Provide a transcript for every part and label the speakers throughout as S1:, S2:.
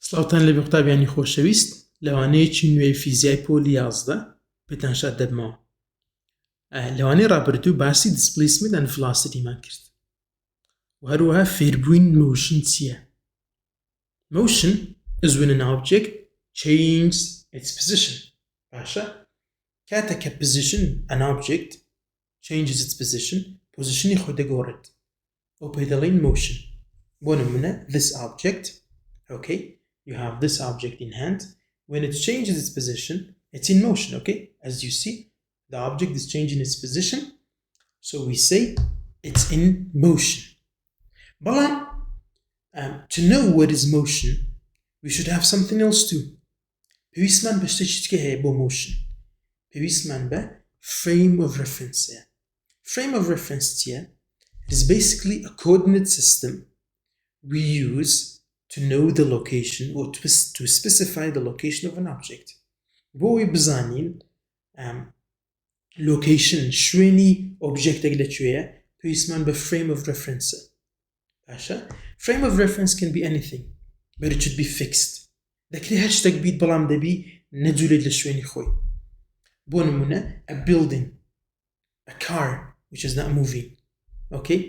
S1: سڵاوتان لەبێ قوتابیانی خۆشەویست لەوانەیەکی نوێی فیزیای پۆلی 11 پێتان شاد دەبمەوە. لەوانەی ڕابردوو باسی displacement and velocity مان کرد و هەروەها فێربووین motion چییە. Motion is when an object changes its position. باشە کاتێککە position an object changes its position پۆزیشنی خۆی دەگۆڕێت ئەو پێی دەڵێن motion. بۆ نمونە this object, okay, you have this object in hand. When it changes its position, it's in motion, okay? As you see, the object is changing its position, so we say it's in motion. But to know what is motion, we should have something else too. پێویستمان بە شتێکی هەیە بۆ motion. پێویستمان بە frame of reference هەیە. Frame of reference چییە؟ It is basically a coordinate system we use to know the location or to specify the location of an object. بۆ ئەوەی بزانین location شوێنی objectێک لەکوێیە پێویستمان بە frame of reference. باشە؟ Frame of reference can be anything, but it should be fixed. دەکرێت هەر شتێک بیت بەڵام دەبی نەجوولێت لە شوێنی خۆی. بۆ نمونە a building, a car which is not moving, okay?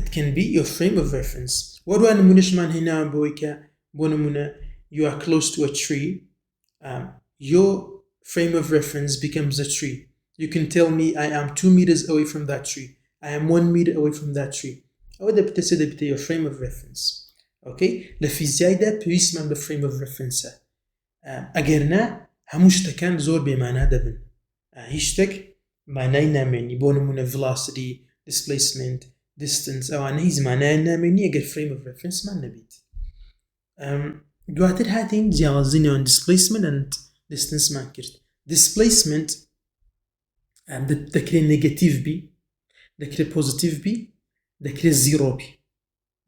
S1: It can be your frame of reference. وەروە نمونەشمان هێناوە بۆی کە بۆ نمونە you are close to a tree, your frame of reference becomes a tree. You can tell me I am 2 meters away from that tree. I am 1 meter away from that tree. ئەوە دەبێتە your frame of reference. Okay? لە فیزیایدا پێویستمان بە frame of reference. ئەگەر نا هەموو شتەکان زۆر بێمانە دەبن. هیچ شتێک مانای نامێنی. بۆ نمونە velocity, displacement, distance ئەوانە هیچ مانایان نامێنی ئەگەر frame of reference مان نەبیت. دواتر هاتین جیاوازینەوە displacement and distance مان کرد. Displacement دەکرێت نێگەتیڤ بی، دەکرێت پۆزیتیڤ بی، دەکرێت زیرۆ بی.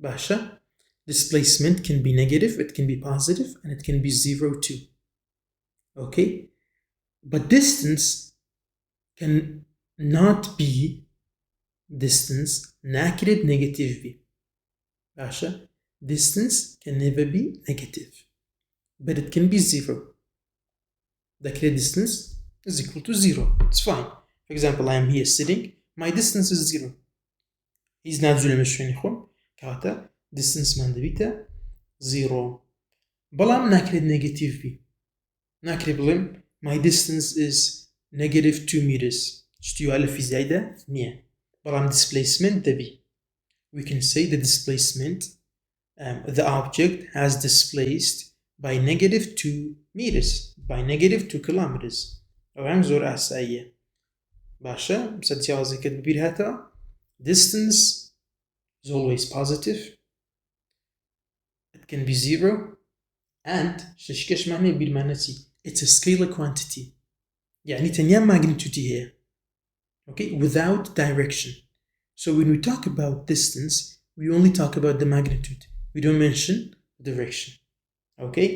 S1: باشە؟ Displacement can be negative, it can be positive, and it can be zero too. Okay? But distance can not be distance ناکرێت negative بی. باشە؟ Distance can never be negative, but it can be zero. دەکرێت distance is equal to zero. It's fine. For example, I am here sitting, my distance is zero. هیچ ناجوولێ لە شوێنی خۆم کاتە distance مان دەبیتە zero. بەڵام ناکرێت negative بی. ناکرێت بڵێم my distance is negative 2 meters. شتی وا لە فیزیایدا نییە. بەڵام displacement دەبی. We can say the displacement, the object has displaced by negative 2 meters, by negative 2 kilometers. ئەوان زۆر ئاساییە. باشە؟ بسە جیاوازەکەت ببیر هاتەوە. Distance is always positive. It can be zero. And ششکەشمان هەیە بیرمانە چی؟ It's a scalar quantity. یعنی تەنیا magnitude هەیە. Okay? Without direction. So when we talk about distance, we only talk about the magnitude. We don't mention the direction. Okay?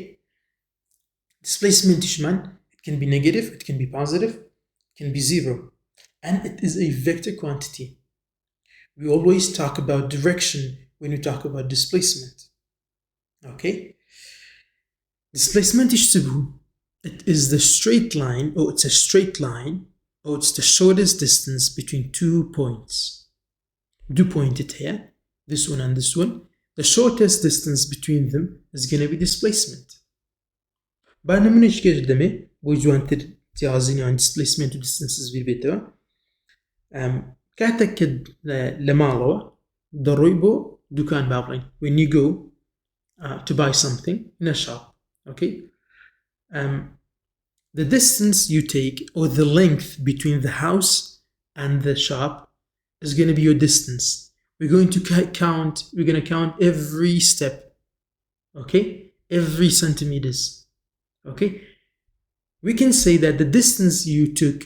S1: Displacement ishman, it can be negative, it can be positive, it can be zero. And it is a vector quantity. We always talk about direction when we talk about displacement. Okay? Displacement ishtabu. It is the straight line, or it's a straight line, or it's the shortest distance between 2 points. Do point it here, this one and this one. The shortest distance between them is going to be displacement. با نمونهش که دمه بۆی جوانتر جیاوازینەوەی displacement و distances بیر بێتەوە. کاتێک کە لە ماڵەوە دەڕۆی بۆ دوکان با بڵێن. When you go to buy something in a shop, okay? The distance you take, or the length between the house and the shop, is going to be your distance. We're going to count every step, okay? Every centimeters, okay? We can say that the distance you took,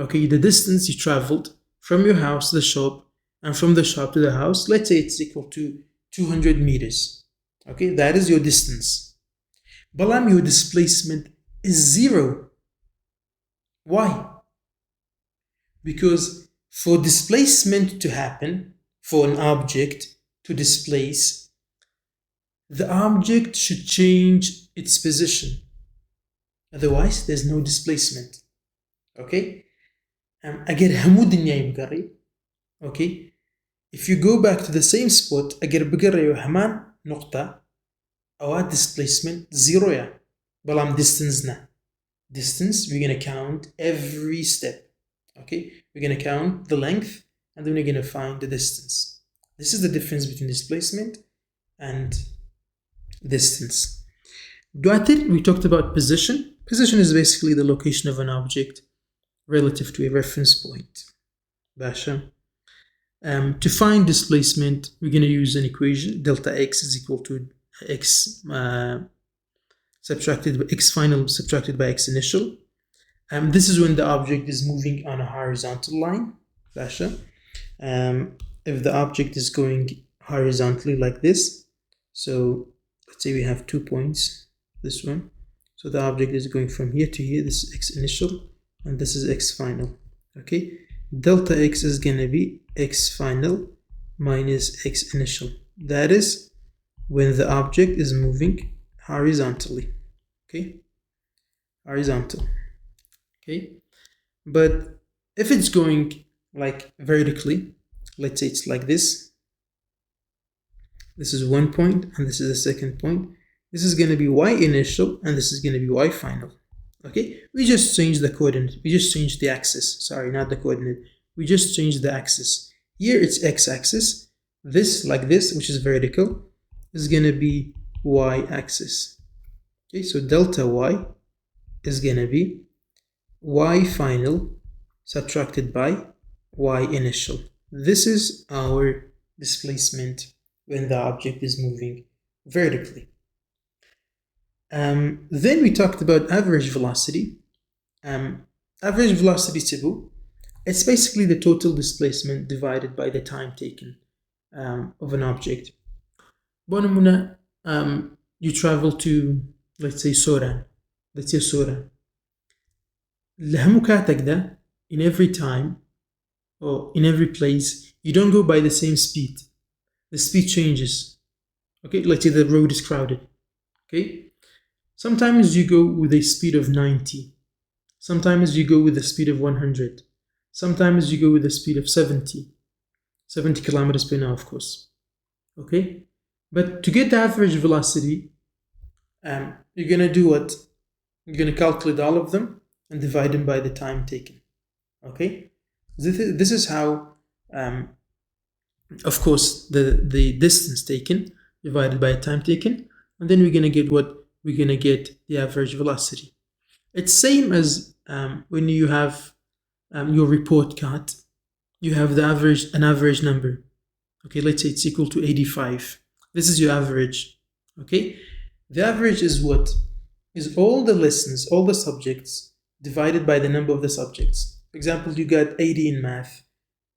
S1: okay, the distance you traveled from your house to the shop and from the shop to the house, let's say it's equal to 200 meters, okay? That is your distance. But your displacement is zero. Why? Because for displacement to happen, for an object to displace, the object should change its position. Otherwise, there's no displacement. Okay? Agar hamu dunyai bgarri. Okay? If you go back to the same spot, agar bgarri haman nuqta, our displacement zero ya. Balam distance na. Distance, we're going to count every step. Okay? We're going to count the length and then we're going to find the distance. This is the difference between displacement and distance. Duatir, we talked about position. Position is basically the location of an object relative to a reference point. Basha. To find displacement, we're going to use an equation. Delta x is equal to x subtracted by x final subtracted by x initial. This is when the object is moving on a horizontal line. Basha. If the object is going horizontally like this, so let's say we have 2 points, this one. So the object is going from here to here. This is x initial and this is x final. Okay, delta x is going to be x final minus x initial. That is when the object is moving horizontally. Okay, horizontal. Okay, but if it's going like vertically, let's say it's like this. This is 1 point and this is the second point. This is going to be y initial and this is going to be y final. Okay, we just changed the coordinate. We just changed the axis. Sorry, not the coordinate. We just changed the axis. Here it's x-axis. This, like this, which is vertical, is going to be y-axis. Okay, so delta y is going to be y final subtracted by y initial. This is our displacement when the object is moving vertically. Then we talked about average velocity. Average velocity tibu, it's basically the total displacement divided by the time taken of an object. Bonamuna, you travel to, let's say, Soran. Let's say Soran. Lahamukatakda, in every time or in every place, you don't go by the same speed. The speed changes. Okay, let's say the road is crowded. Okay, sometimes you go with a speed of 90. Sometimes you go with the speed of 100. Sometimes you go with the speed of 70 kilometers per hour, of course. Okay, but to get the average velocity, you're gonna do what? You're gonna calculate all of them and divide them by the time taken. Okay, this is how. Of course, the distance taken divided by time taken, and then we're going to get what? We're going to get the average velocity. It's same as when you have your report card, you have an average number. Okay, let's say it's equal to 85. This is your average. Okay, the average is what? Is all the lessons, all the subjects divided by the number of the subjects. For example, you got 80 in math.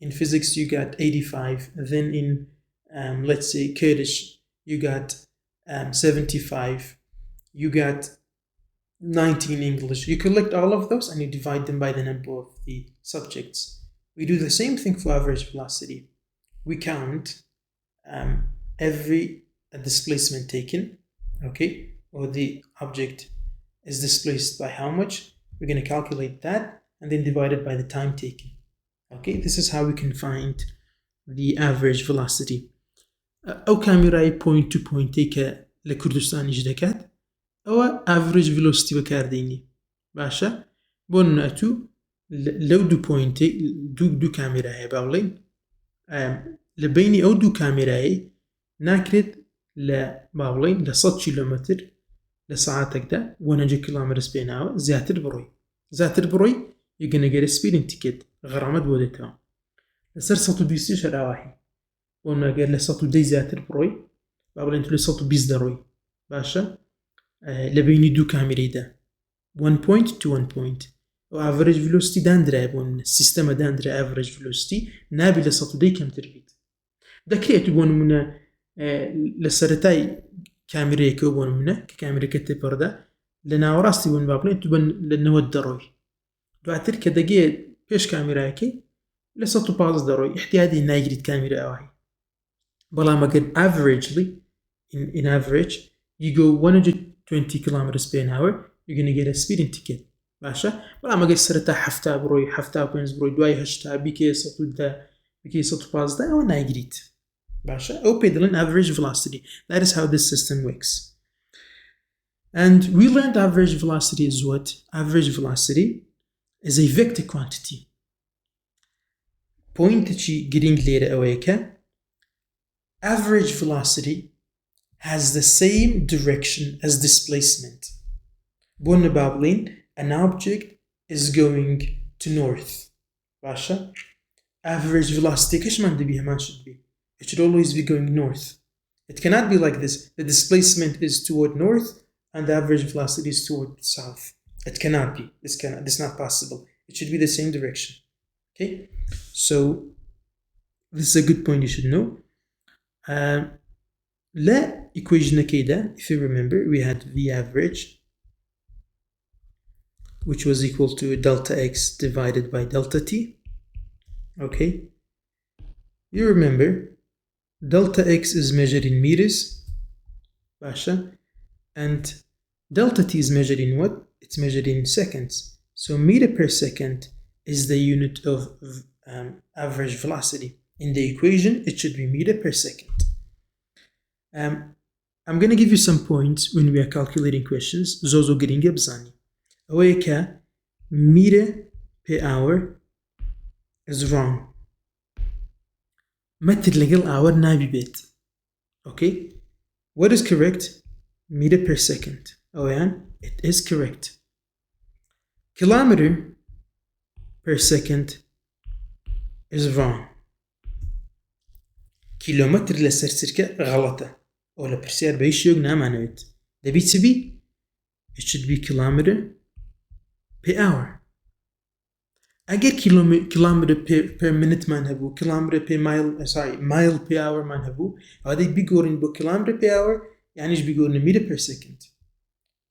S1: In physics, you got 85. Then in, let's say, Kurdish, you got 75. You got 90 in English. You collect all of those and you divide them by the number of the subjects. We do the same thing for average velocity. We count every displacement taken, okay, or the object is displaced by how much. We're going to calculate that and then divide it by the time taken. Okay, this is how we can find the average velocity. أو كاميراي point to point تيكا لكردستان جدكات أو average velocity بكارديني باشا بون أتو لو دو point دو كاميراي باولين لبيني أو دو كاميراي ناكرد لباولين لصد كيلومتر لساعتك ده 100 كيلومتر بيناو زاتر بروي you're gonna get a speeding ticket غرامة بودتها لسر 120 شراوحي وما قال له 110 زاتر بروي بابل انتو له 120 دروي باشا لبيني دو كاميري ده 1 point to 1 point و average velocity داندرا بون السيستم داندرا average velocity نابي ل 110 كم تربيت دكريت بون منا لسرتاي كاميري كوبون منا كاميرا كتبر ده لنا وراستي بون بابل انتو بن لنو دروي دواتر كدقيه بيش كاميراكي لساتو باز دروي احتيادي نايجريد كاميرا اوهي بلا ما قد averagely in average, you go 120 kilometers per hour, you're going to get a speeding ticket. باشا بەڵام ئەگەر سەرەتا 70 بڕۆی 75 بڕۆی دوای 80 بیکەی 110 بیکەی 115 ئەوە نایگریت. باشا ئەو پێ دەڵێن average velocity. That is how this system works. And we learned average velocity is what? Average velocity is a vector quantity. Pointێکی گرنگ لێرە ئەوەیە کە average velocity has the same direction as displacement. بۆ نەبا بڵێن an object is going to north. باشا average velocity کەشمان دەبی هەمان شت بی. It should always be going north. It cannot be like this. The displacement is toward north and the average velocity is toward south. It cannot be. This is not possible. It should be the same direction. Okay? So this is a good point you should know. La equation كده, if you remember, we had V average, which was equal to delta x divided by delta t. Okay? You remember, delta x is measured in meters, Basha, and delta t is measured in what? It's measured in seconds. So meter per second is the unit of average velocity. In the equation, it should be meter per second. I'm going to give you some points when we are calculating questions. Zozo geringa bzani. Aweka meter per hour is wrong. Meter legal hour nabi bit. Okay? What is correct? Meter per second. Awayan, it is correct. Kilometer per second is wrong. Kilometer لسر سركة غلطة. ولا برسيار بيش يوغ نامانويت. دبي تبي? It should be kilometer per hour. أجر kilometer per minute ما نهبو. Kilometer per mile per hour ما نهبو. هذا بيقولن بو kilometer per hour يعني إيش بيقولن meter per second.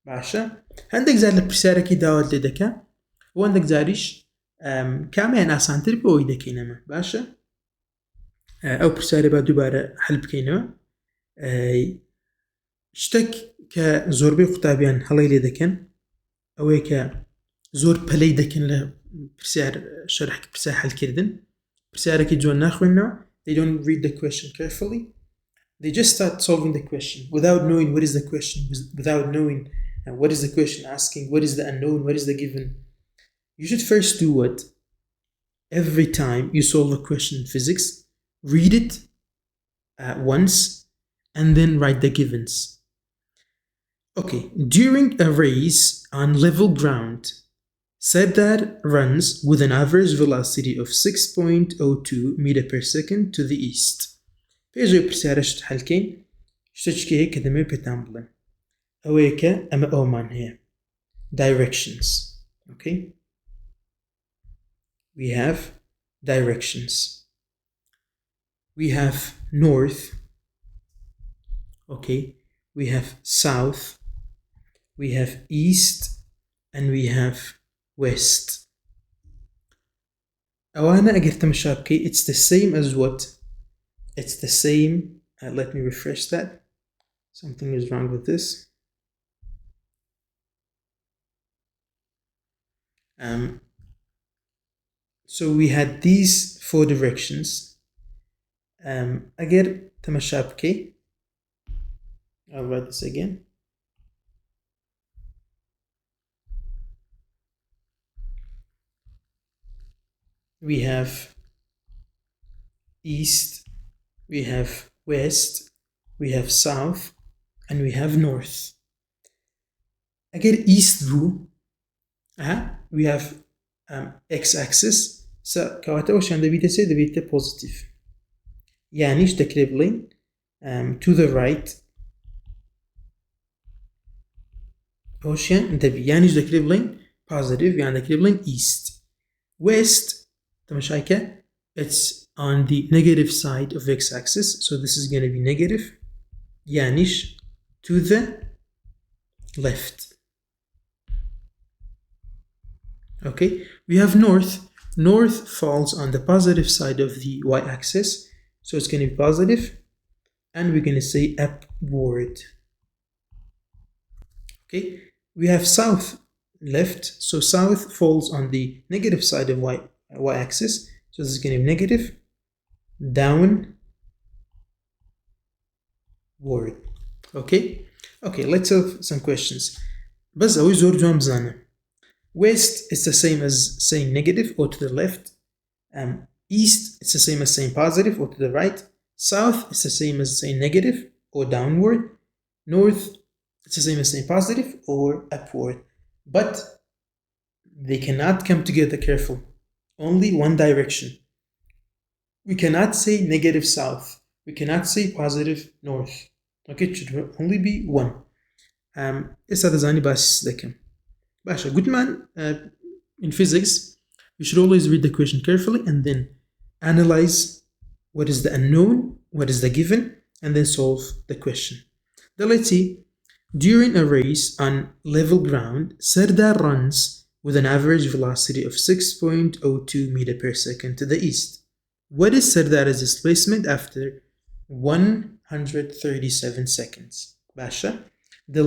S1: باشا. عندك زار برسيار كي داول لدكا. وعندك زاريش كامل آسانتر بوي دكينما. باشا. ئەو پرسیارە با دووبارە حل بکەینەوە. شتێک کە زۆربەی قوتابیان هەڵەی لێ دەکەن ئەوەیە کە زۆر پەلەی دەکەن لە پرسیار شەرح پرسیار حلکردن. پرسیارێکی جوان ناخوێنەوە. They don't read the question carefully. They just start solving the question without knowing what is the question, without knowing what is the question asking, what is the unknown, what is the given. You should first do what? Every time you solve a question in physics, read it once and then write the givens. Okay, during a race on level ground, Serdar runs with an average velocity of 6.02 meter per second to the east. Pejö persara halkein shtochke kadame petamblen. Aweka ama oman here. Directions. Okay? We have directions. We have north, okay, we have south, we have east, and we have west. Awana agertam shabke, it's the same as what? It's the same, let me refresh that. Something is wrong with this. So we had these 4 directions. Again, Tamashapke. I'll write this again. We have east, we have west, we have south, and we have north. Again, east view. We have x-axis. So, kawata oshan debite se debite positive. يعني تكتب لين to the right ocean دبي يعني تكتب لين positive يعني تكتب لين east. West تمشايكه it's on the negative side of x-axis, so this is going to be negative. يعني to the left. Okay, we have north. North falls on the positive side of the y-axis. So it's going to be positive, and we're going to say up upward. Okay, we have south left, so south falls on the negative side of y-axis, so this is going to be negative downward. Okay, let's have some questions. بس أوي زور جوان بزانة. West is the same as saying negative or to the left. East is the same as saying positive or to the right. South is the same as saying negative or downward. North it's the same as saying positive or upward. But they cannot come together, careful. Only one direction. We cannot say negative south. We cannot say positive north. Okay, it should only be one. إسا تزاني باس لكم. Basha, good man, in physics, you should always read the question carefully and then analyze what is the unknown, what is the given, and then solve the question. Now let's see. During a race on level ground, Serdar runs with an average velocity of 6.02 meter per second to the east. What is Serdar's displacement after 137 seconds? Basha, the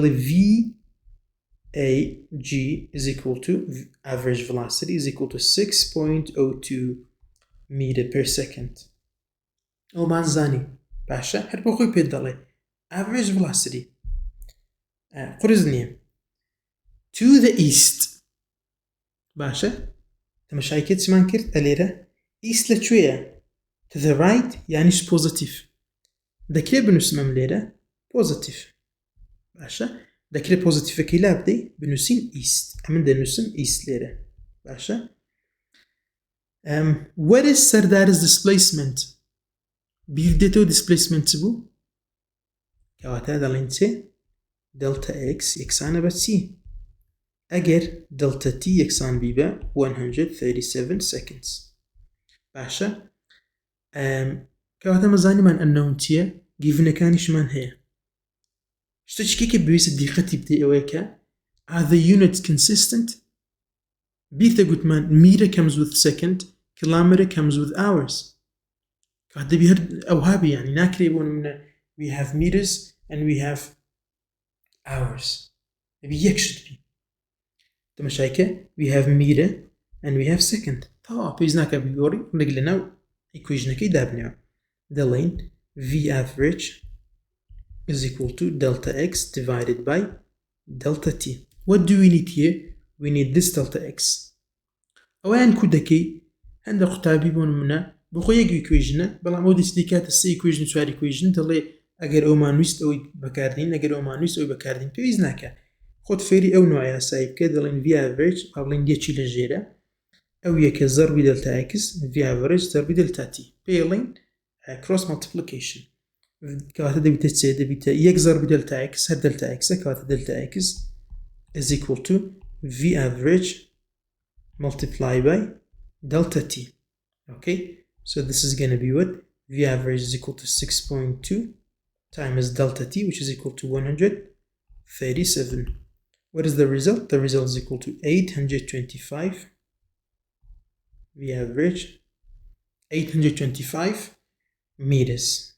S1: VAG is equal to average velocity is equal to 6.02 meter per second. Oh man zani. Basha, هر بخوي pedale. Average velocity. قرزني. To the east. باشا تمشايكت سمان كرت أليرة east لشوية to the right يعنيش positive دكري بنسمم ليرة positive باشا دكري positive كيلا بدي بنسين east أمن ده نسم east ليرة باشا what is Serdar's displacement بيفدتو displacement بو كواتا دلينتي delta x يكسانا بسي أجر delta t يكسان بيبا 137 seconds. باشا كواتا مزاني من unknown تيا given كانش من هي شتشكيك بيس الدقيقة تبدي أويكا are the units consistent بيثا قلت من meter comes with second kilometer comes with hours كواتا بيهر أوهابي يعني ناكريبون من we have meters and we have hours نبي يكشد بي تمشايكا we have meter and we have second طبعا بيزناكا بيوري ونقلنا equation كي دابنيو the lane v average is equal to delta x divided by delta t. What do we need here? We need this delta x. أوان كودكي عند خطابي بون منا بخو يجي equation بلا مودي سديكات السي equation سوار equation تلي أجر أو مانويست أو بكاردين أجر أو مانويست أو بكاردين بيزناكا خد فيري أو نوعية سايب كده لين في average قبلين دي تشيل الجيرة أو يك ضرب دلتا x في average ضرب دلتا t بيلين cross multiplication كواتا دبيتا تسي دبيتا يك ضرب دلتا x هاد دلتا x كواتا دلتا x is equal to v average multiplied by delta t. Okay, so this is going to be what v average is equal to 6.2 times delta t, which is equal to 137. What is the result? The result is equal to 825 v average 825 meters.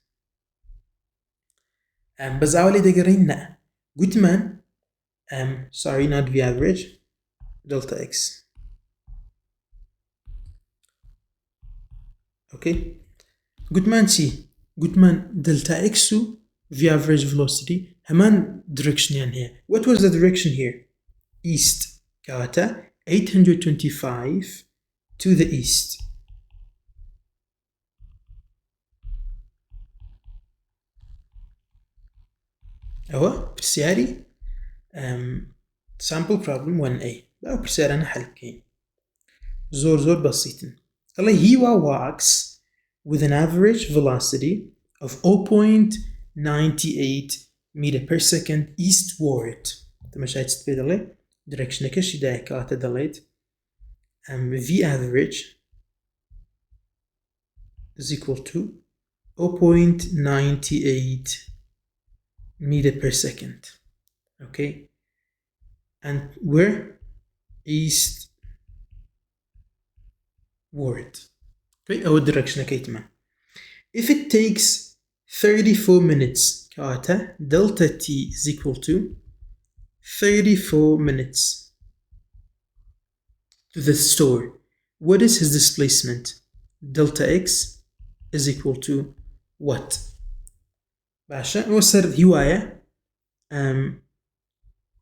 S1: بس أولي دقرين لا قلت من sorry not v average delta x. Okay, قلت من سي قلت من delta x و v average velocity همان direction يعني هي. What was the direction here? East. كواتا 825 to the east. أهو برسياري sample problem 1a. أو برسياري أنا حل كين. زور بسيطن. he walks with an average velocity of 0.98 meter per second eastward. تمشي تستفيد عليه direction كش ده كاتا دليت v average is equal to 0.98 meter per second. Okay, and where eastward. Okay, our direction كيتما. If it takes 34 minutes كواتا delta t is equal to 34 minutes to the store. What is his displacement? Delta x is equal to what? باشا وسر هواية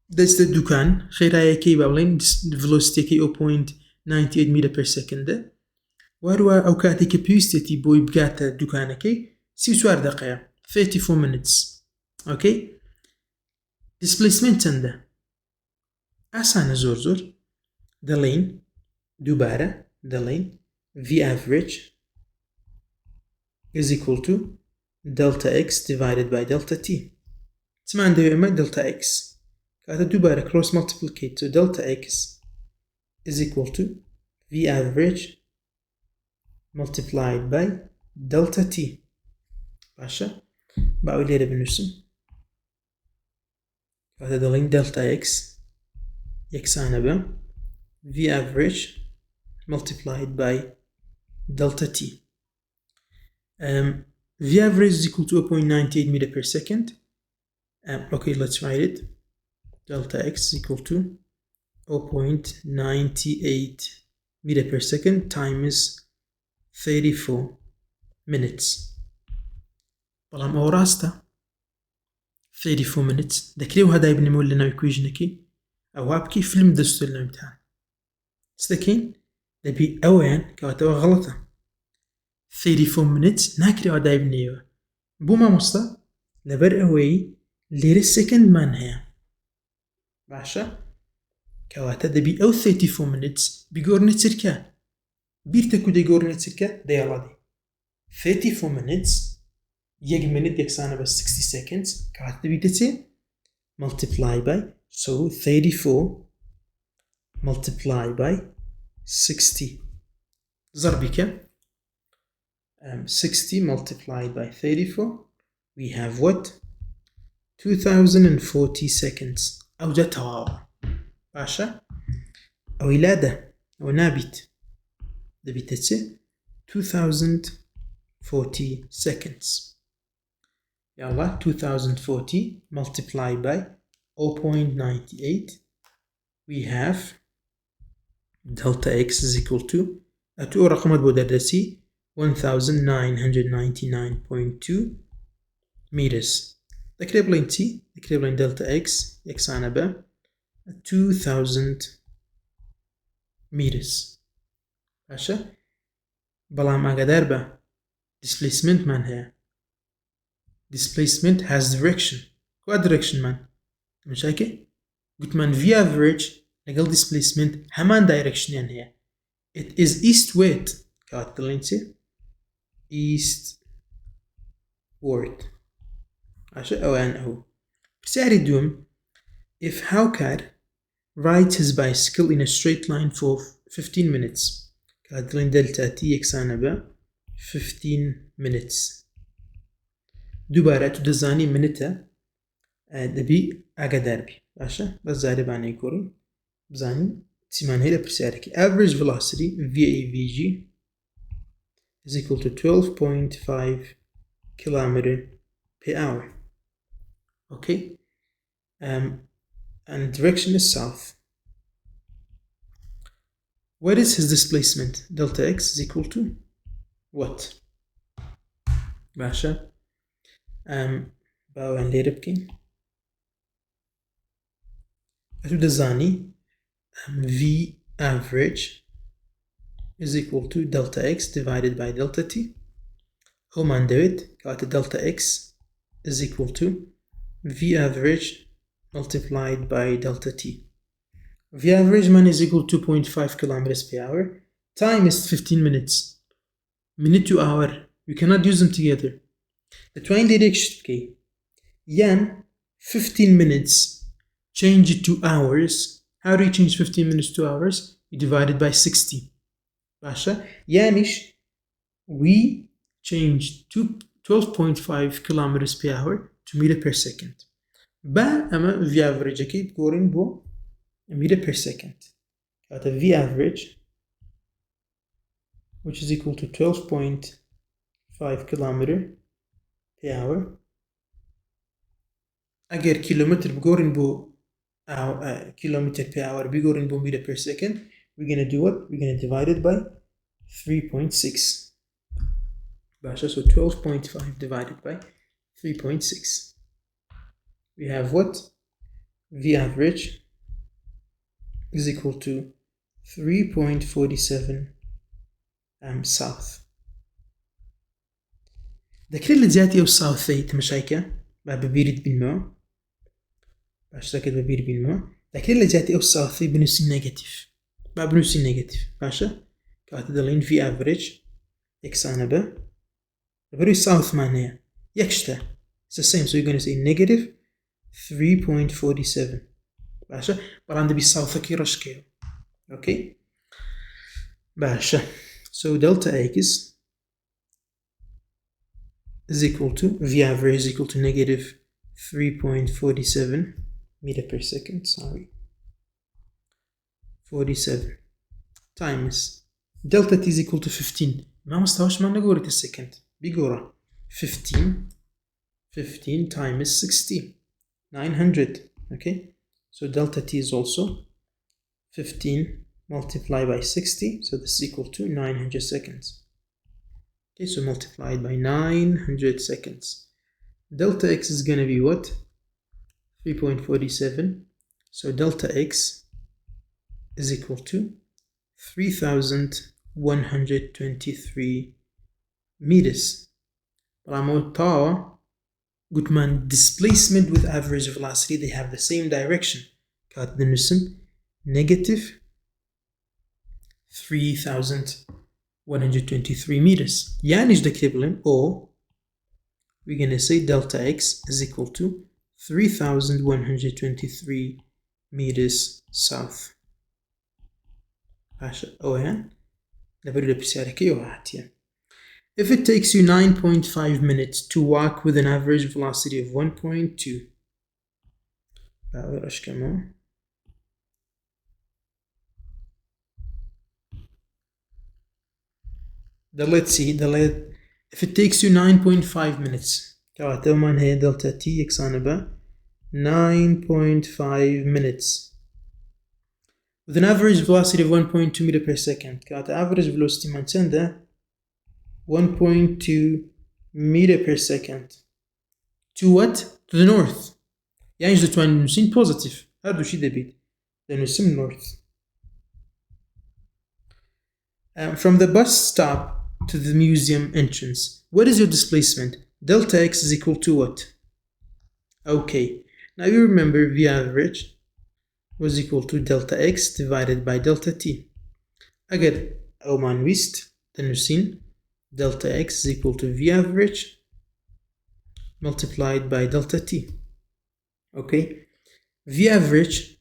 S1: دست الدكان خيرايا كي باولين velocity كي 0.98 meter per second واروا أو كاتي كبيوستي بوي بقاتا الدكان كي 34 دقيقة 34 minutes. Okay. displacement تنده أسانة زور دلين دوباره دلين v average is equal to delta x divided by delta t. تسمعن دائما delta x كاتا دوباره cross multiplicate to delta x is equal to v average multiplied by delta t. باشا باوي ليرة بنرسم كاتا دلين delta x يكسانة ب v average multiplied by delta t. V average is equal to 0.98 meter per second. Okay, let's write it. Delta x is equal to 0.98 meter per second times 34 minutes. بلام أو راستا 34 minutes دكريو هذا يبني مول لنا equation أو هابكي فيلم دستور لنا امتحان. سدكين دبي أوين كاتوا غلطة 34 minutes ناكري هذا يبنيه بوما مصطا لبر أوي لير السكند مان هي باشا كواتا دبي أو 34 minutes بيقورن تركا بيرتكو دي قورن تركا دي رادي 34 minutes يك minute يكسانا بس 60 seconds كواتا دبي تتي multiply by so 34 multiply by 60 ضربك 60 multiplied by 34 we have what 2040 seconds أو جا تواوا باشا أو إلادة أو نابت دبيتتي 2040 seconds يلا 2040 multiplied by 0.98 we have delta x is equal to أتو رقم بودردسي 1999.2 meters. The equivalent t, the equivalent delta x, x أنا ب 2000 meters. باشا بلا ما قدر ب displacement من هي displacement has direction. what direction من مش هيك؟ قلت من v average نقل displacement همان direction يعني هي it is eastward كاتب لينتي eastward عشان أو أن أو بسعر دوم if Hawkar rides his bicycle in a straight line for 15 minutes كاتب لين دلتا تي يكسانا ب 15 minutes دوباره تدزاني منتا دبي أقدر بي باشا بس زاري باني يقولي بزاني تسمان هيدا برسالك average velocity VAVG is equal to 12.5 kilometer per hour. Okay, and direction is south. What is his displacement? Delta x is equal to what? باشا باوان ليرة بكين أتو دزاني V average is equal to delta x divided by delta t. هو ندويت كاتا delta x is equal to v average multiplied by delta t. v average man is equal to 2.5 kilometers per hour. Time is 15 minutes. Minute to hour. You cannot use them together. The twine direction key. Yan 15 minutes. Change it to hours. How do you change 15 minutes to hours? You divide it by 60. باشا يانش we changed to 12.5 kilometers per hour to meter per second. با أما v average كي بقورن بو meter per second. هذا v average which is equal to 12.5 kilometer per hour ئەگەر کیلومتر بگۆڕین بۆ kilometer per hour بگۆڕین بۆ meter per second, we're going to do what? We're going to divide it by 3.6. باشا, so 12.5 divided by 3.6. We have what? V average is equal to 3.47 south. دەکرێت لە جیاتی ئەو ساوثەی تەمەشایکە با ببیریت بینمەوە باشتەکەت بەبیر بینمەوە دەکرێت لە جیاتی ئەو ساوثەی بنووسین نەگەتیڤ با بنووسین نەگەتیڤ باشە کاتە دەڵێن V average یەکسانە بە لەبەروی ساوثمان هەیە یەک شتە it's the same, so you're going to say negative 3.47 باشە بەڵام دەبی ساوثەکەی ڕەشکەیەوە okay باشە so delta x is equal to V average is equal to negative 3.47 meter per second, 47 times delta t is equal to 15. ما مستواش ما نقول السكند بيقورا 15 times 60 900. Okay, so delta t is also 15 multiplied by 60, so this is equal to 900 seconds. Okay, so multiplied by 900 seconds. Delta x is going to be what? 3.47. So delta x is equal to 3,123 meters. Good man, displacement with average velocity, they have the same direction. Got the nusim negative 3,123 meters. Yani is the equivalent, or we're going to say delta x is equal to 3,123 meters south. If it takes you 9.5 minutes to walk with an average velocity of 1.2, let's see, if it takes you 9.5 minutes, delta t 9.5 minutes with an average velocity of 1.2 meter per second. Average velocity man 1.2 meter per second. To what? To the north. يعني جدت وين نسين positive. هذا شيء دبيت. لأنه نسين north. From the bus stop to the museum entrance, what is your displacement? Delta x is equal to what? Okay. Now you remember V average was equal to delta x divided by delta t. Again, أو ما نويست تنسين delta x is equal to V average multiplied by delta t. Okay, V average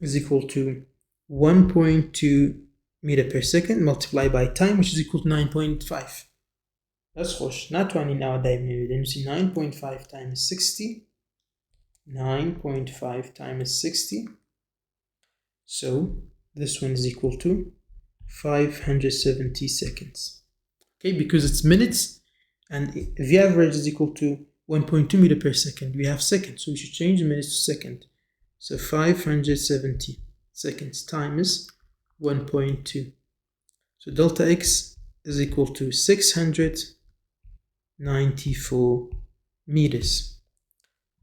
S1: is equal to 1.2 meter per second multiplied by time, which is equal to 9.5. That's خوش. Not 20 now. Then you see 9.5 times 60. 9.5 times 60. So this one is equal to 570 seconds. Okay, because it's minutes and the average is equal to 1.2 meter per second. We have seconds, so we should change minutes to second. So 570 seconds times 1.2. So delta x is equal to 694 meters.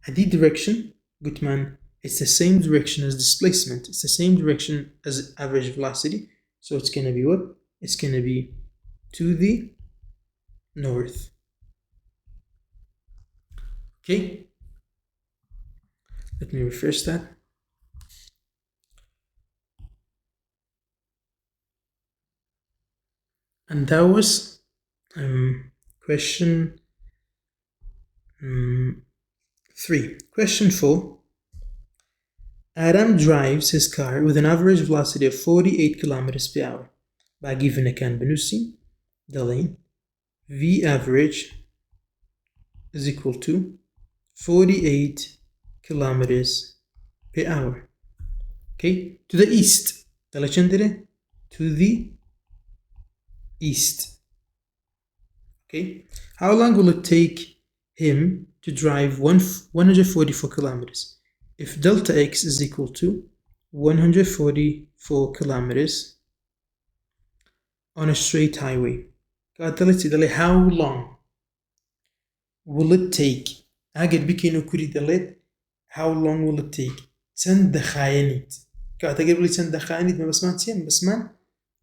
S1: At the direction, good man, it's the same direction as displacement. It's the same direction as average velocity. So it's going to be what? It's going to be to the north. Okay, let me refresh that. And that was question 3. Question 4. Adam drives his car with an average velocity of 48 kilometers per hour. By given a can benusi, the lane V average is equal to 48 kilometers per hour. Okay, to the east. To the east. Okay, how long will it take him to drive 144 kilometers. If delta x is equal to 144 kilometers on a straight highway. How long will it take? أجد بكينو كوري دلت how long will it take? چەند دەخایەنیت کاتەگەر بڵی چەند دەخایەنیت مە بەسمان چییە؟ مە بەسمان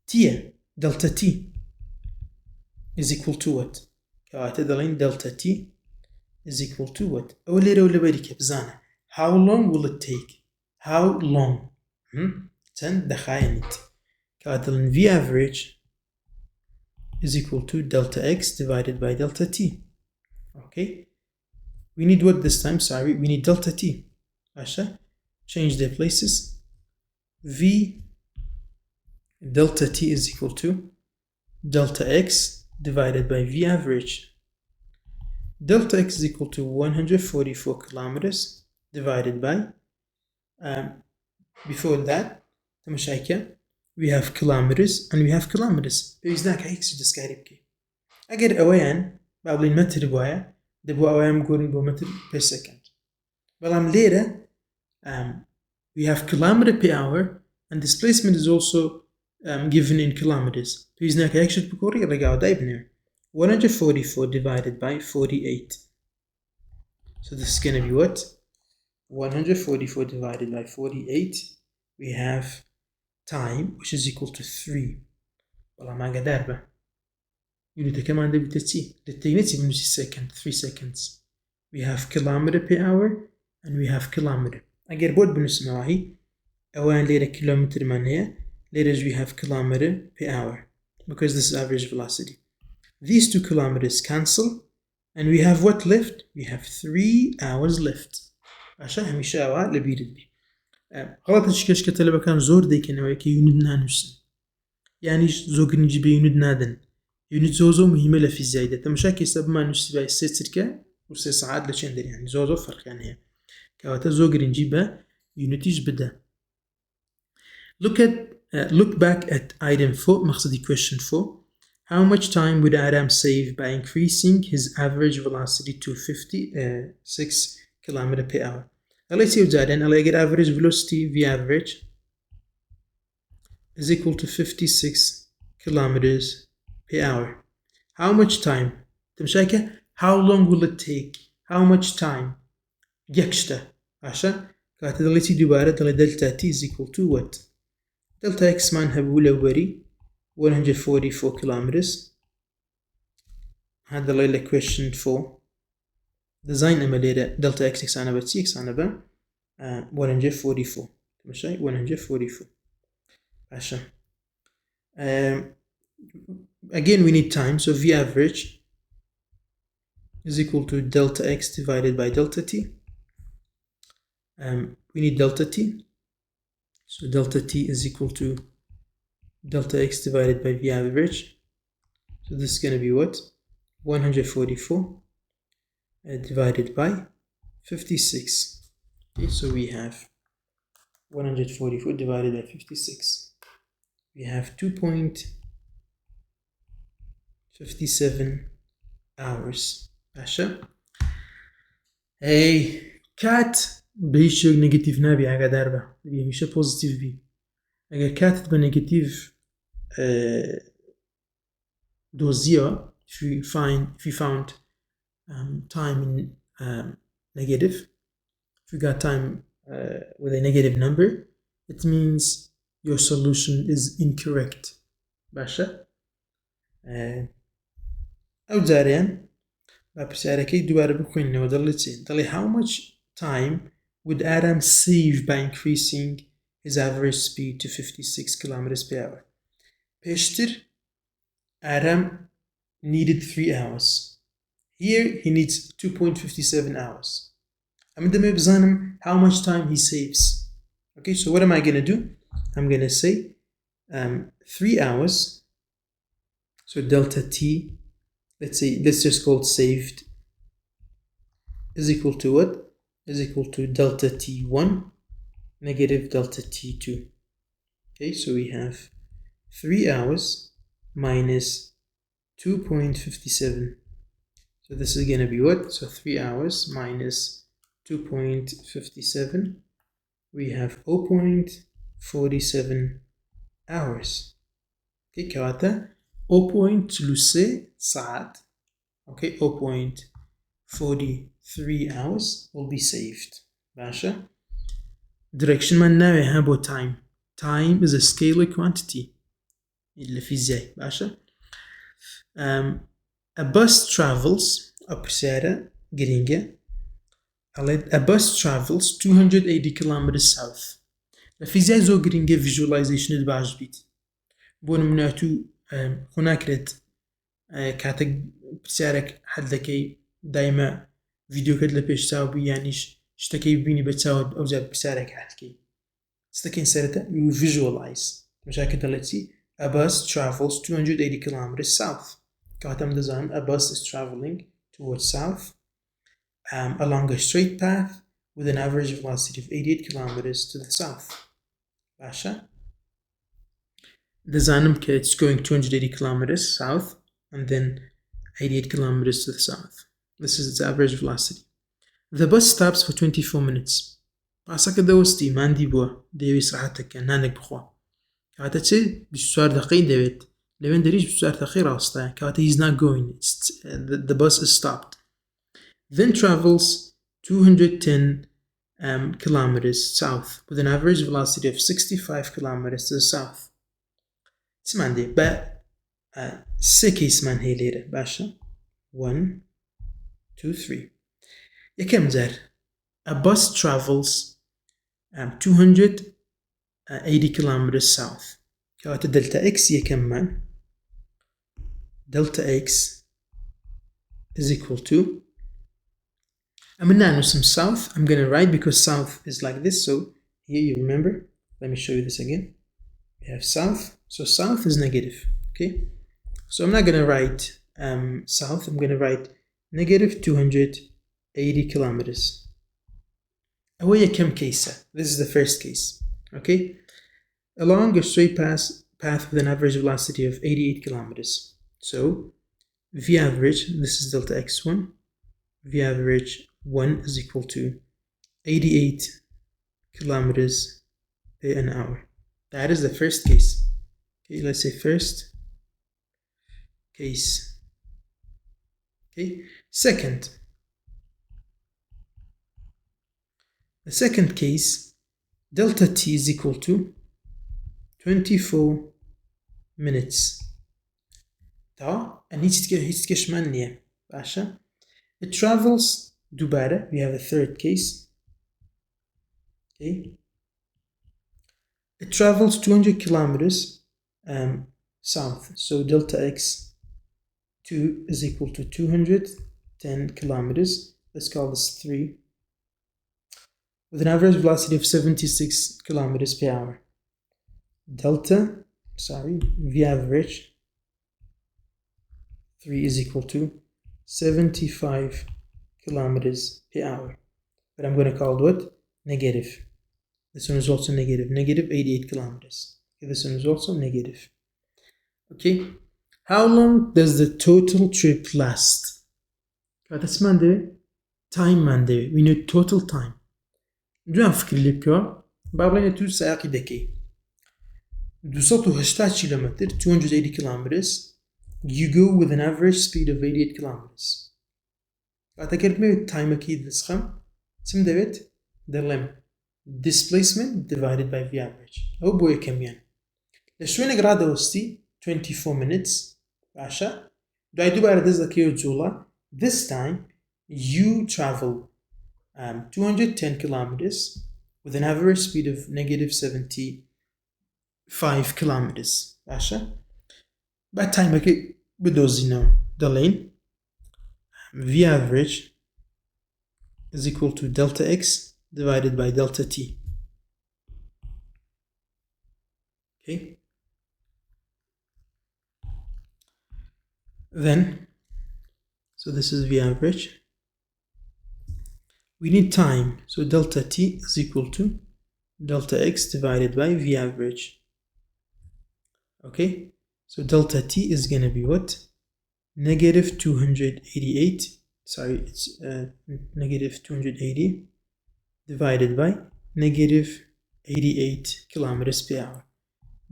S1: تیە delta t is equal to what؟ کەواتە دەڵێن delta t is equal to what؟ ئەوە لێرە و لەبەری کە بزانە how long will it take؟ how long چەند دەخایەنیت کەواتە دەڵێن v average is equal to delta x divided by delta t. Okay, we need what this time? Sorry, we need delta t. Asha, change their places. V delta t is equal to delta x divided by v average. Delta x is equal to 144 kilometers divided by before that we have kilometers and we have kilometers. Is that x describe ke? Agar awayan babli meter boya de bo awayam gorin bo meter per second. Balam later we have kilometer per hour and displacement is also given in kilometers. Is that x should be correct like our 144 divided by 48. So this is going to be what? 144 divided by 48. We have time which is equal to 3. والله ما قدر به unit كمان ده بتتي للتينتي من second 3 seconds. We have kilometer per hour and we have kilometer. أجر بود بنسمع هي أوان ليرة كيلومتر معناها later we have kilometer per hour because this is average velocity. These 2 kilometers cancel and we have what left? We have 3 hours left. عشان هميشه أوان لبيرد بي. غلط شكش كتلبة كان زور ديكن ويكي يونت نانوسن يعني زوج نجيب يونت نادن يونت زوزو مهمة لفي الزايدة تمشاكي سب ما نوسي باي ستركة ورسي ساعات لشندر يعني زوزو فرق يعني هي كواتا زوج نجيبها يونتيش بدا. Look back at item 4 مقصدي question 4. How much time would Adam save by increasing his average velocity to 56 km per hour? Let's see then I'll get average velocity v average is equal to 56 kilometers per hour. How much time? How long will it take? How much time? يكشته عشان كانت دلتي دوباره delta t is equal to what? Delta x معناها بولوري 144 kilometers. هذا اللي question 4. design أمليرة delta x أنا بتسي x أنا ب 144 ماشي 144 عشان again we need time so v average is equal to delta x divided by delta t. We need delta t so delta t is equal to delta x divided by v average. So this is going to be what? 144 divided by 56. Okay, so we have 144 divided by 56. We have 2.57 hours. Asha. Hey, cat بيشوك نيجاتيف نابي على دربة بيمشي positive بي. أجر cat تبقى نيجاتيف دوزيا if we found time in negative. If you got time with a negative number, it means your solution is incorrect. باشا أو زاريان بابساركي دوباره بخوين ودلتين تلي how much time would Adam save by increasing his average speed to 56 kilometers per hour? Peshtir Adam needed 3 hours. Here he needs 2.57 hours. I'm going to say how much time he saves. Okay, so what am I going to do? I'm going to say 3 hours. So delta t, let's just call it saved, is equal to what? Is equal to delta t1 negative delta t2. Okay, so we have 3 hours minus 2.57. So this is going to be what? So 3 hours minus 2.57. We have 0.47 hours. Okay, كواتا 0.3 ساعات. Okay, 0.43 hours will be saved. باشا. Direction من ناوي هابو time. Time is a scalar quantity. اللي فيزياء باشا. A bus travels أبسارة جرينجة. A bus travels 280 kilometers south. الفيزياء زو جرينجة visualization باش بيت. بون مناتو هناك رد كاتك بسارك حدكي دايما فيديو كد لبيش تاوبي يعنيش اشتكي بيني بتساود أو زاد بسارك حدكي. استكين سرته you visualize. مشاكل دلتي a bus travels 280 kilometers south. كاتم design a bus is traveling towards south along a straight path with an average velocity of 88 kilometers to the south. باشا. Design it's going 280 kilometers south and then 88 kilometers to the south. This is its average velocity. The bus stops for 24 minutes. باسا دوستي ما عندي بوا ديوي صراحتك نانك بخوا كاتا تشي 24 دقيقة ديويت لوين دريج 24 دقيقة راستا كاتا he's not going. The bus is stopped. Then travels 210 kilometers south with an average velocity of 65 kilometers to the south. تسمع عندي با سكيس من هي ليرة باشا 1 2 3 يكم زار a bus travels 280 kilometers south. كاتا دلتا x يكم من delta x is equal to I'm gonna some south. I'm gonna write because south is like this. So here you remember. Let me show you this again. We have south. So south is negative. Okay. So I'm not gonna write south. I'm gonna write negative 280 kilometers. Away كم case. This is the first case. Okay. Along a straight path with an average velocity of 88 kilometers. So V average. This is delta x1. V average 1 is equal to 88 kilometers an hour. That is the first case. Okay, let's say first case. Okay, second. The second case, delta t is equal to 24 minutes. Da, and hiç geçmenliye. Başa. It travels Dubara. We have a third case. Okay. It travels 200 kilometers south. So delta x2 is equal to 210 kilometers. Let's call this 3. With an average velocity of 76 kilometers per hour. V average 3 is equal to 75 kilometers per hour. But I'm going to call it what? Negative. This one is also negative. Negative 88 kilometers. Okay, this one is also negative. Okay. How long does the total trip last? That's Monday. Time Monday. We need total time. دوام فكر اللي بكوا بابلين تو ساعة دكي 280 كيلومتر 280 kilometers. You go with an average speed of 88 kilometers. أتذكر ما time أكيد نسخم سم دبت درلم displacement divided by v average. أو بوي كم يعني لشوين قرادة وستي 24 minutes عشا دايدو بعد ذلك يوجولا. This time you travel 210 kilometers with an average speed of negative 75 kilometers. عشا بعد time أكيد بدوزينو دلين v average is equal to delta x divided by delta t. Okay. Then, so this is v average. We need time. So delta t is equal to delta x divided by v average. Okay. So delta t is going to be what? Negative 288 sorry, it's negative 280 divided by negative 88 kilometers per hour.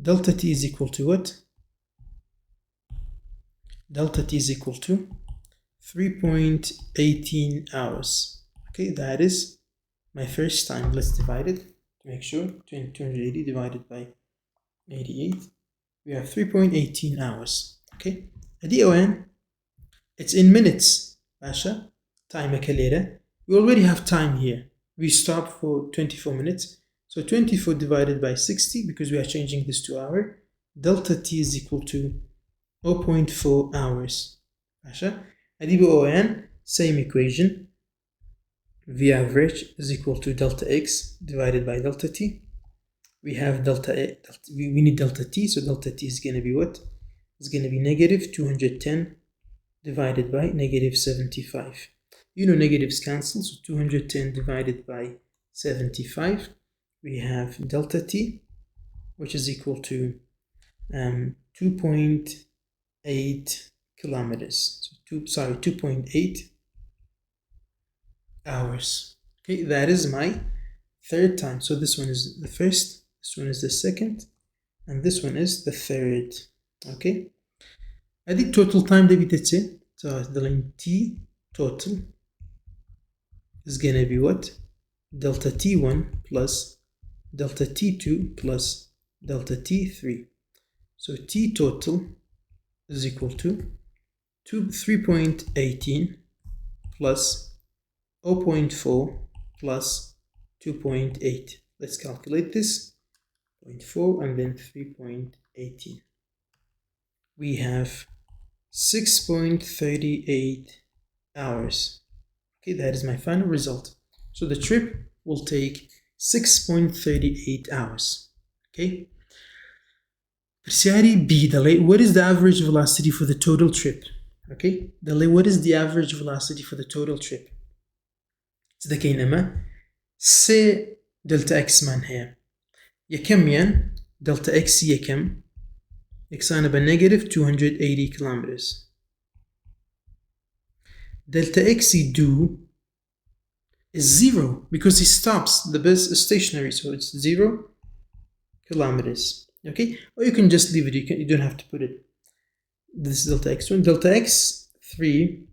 S1: Delta t is equal to what? Delta t is equal to 3.18 hours. Okay, that is my first time. Let's divide it to make sure. 280 divided by 88. We have 3.18 hours. Okay, DON, it's in minutes. Basha, time calculator. We already have time here. We stopped for 24 minutes. So 24 divided by 60, because we are changing this to hour. Delta t is equal to 0.4 hours. Basha, DON, same equation. V average is equal to delta x divided by delta t. We have we need delta t, so delta t is going to be what? It's going to be negative 210 divided by negative 75. You know negatives cancel, so 210 divided by 75. We have delta t, which is equal to 2.8 kilometers. So 2.8 hours. Okay, that is my third time. So this one is the first, this one is the second, and this one is the third. Okay, I think total time دبيتتي. So the line t total is gonna be what? Delta t1 plus delta t2 plus delta t3. So t total is equal to 3.18 plus 0.4 plus 2.8. Let's calculate this. 0.4 and then 3.18. We have 6.38 hours. Okay, that is my final result. So the trip will take 6.38 hours. Okay. B, what is the average velocity for the total trip? Okay, what is the average velocity for the total trip? It's the كينما سي دلتا اكس مان هي يكم ين دلتا اكس يكم يكسانا بنيجاتيف 280 kilometers. Delta x do is 0 because it stops. The bus is stationary, so it's 0 kilometers. Okay, or you can just leave it. You don't have to put it. This is delta x1. Delta x3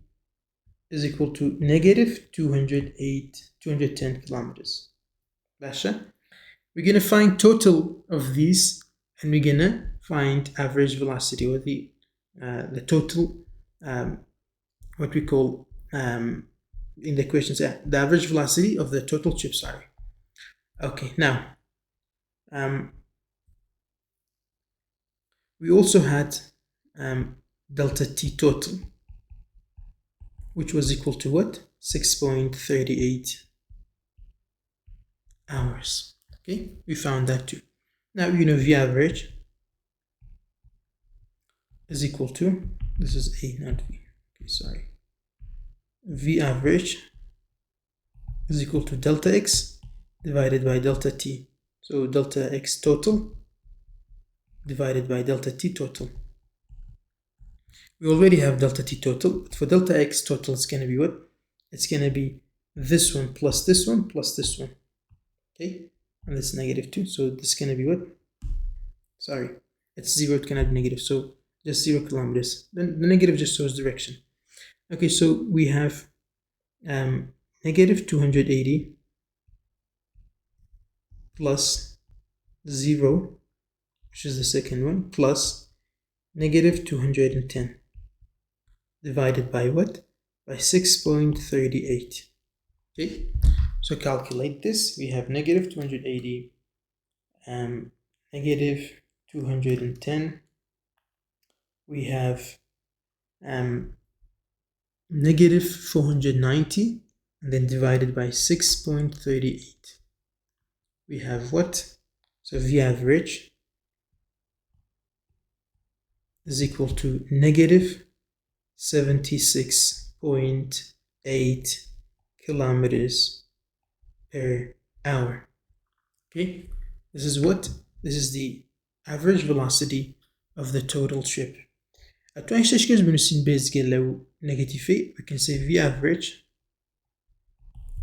S1: is equal to negative 210 kilometers. Basha, we're gonna find total of these, and we're gonna find average velocity, or the total, what we call in the equations, the average velocity of the total trip. Sorry. Okay, now we also had delta t total, which was equal to what? 6.38 hours. Okay, we found that too. Now you know V average is equal to, this is A, not V. Okay, sorry. V average is equal to delta x divided by delta t. So delta x total divided by delta t total. We already have delta t total, but for delta x total, it's going to be what? It's going to be this one plus this one plus this one. Okay, and this negative 2. So this is going to be what? Sorry, it's 0, it cannot be negative. So just 0 kilometers. Then the negative just shows direction. Okay, so we have negative 280 plus 0, which is the second one, plus negative 210 divided by what? By 6.38. Okay, so calculate this. We have negative 280, negative 210. We have negative 490, and then divided by 6.38. We have what? So V average is equal to negative 76.8 kilometers per hour. Okay, this is what? This is the average velocity of the total trip. ئەتوانین شتێک کەس بنووسین بێزگە لەو نەگەتیڤەی we can say v average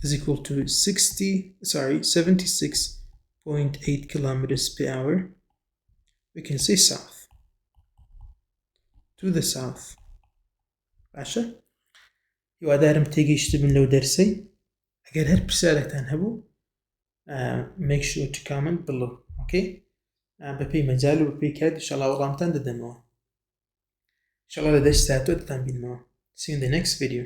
S1: is equal to 76.8 kilometers per hour. We can say south. To the south. باشە؟ هیوادارم تێگەیشت بن لەو دەرسەی. ئەگەر هەر پرسیارێکتان هەبوو make sure to comment below. Okay? بەپێی مەجال و بەپێی کات ئینشاڵڵا وەڵامتان دەدەمەوە. ئینشاڵڵا لە دەرسی داهاتوو دەتان بینمەوە. See you in the next video.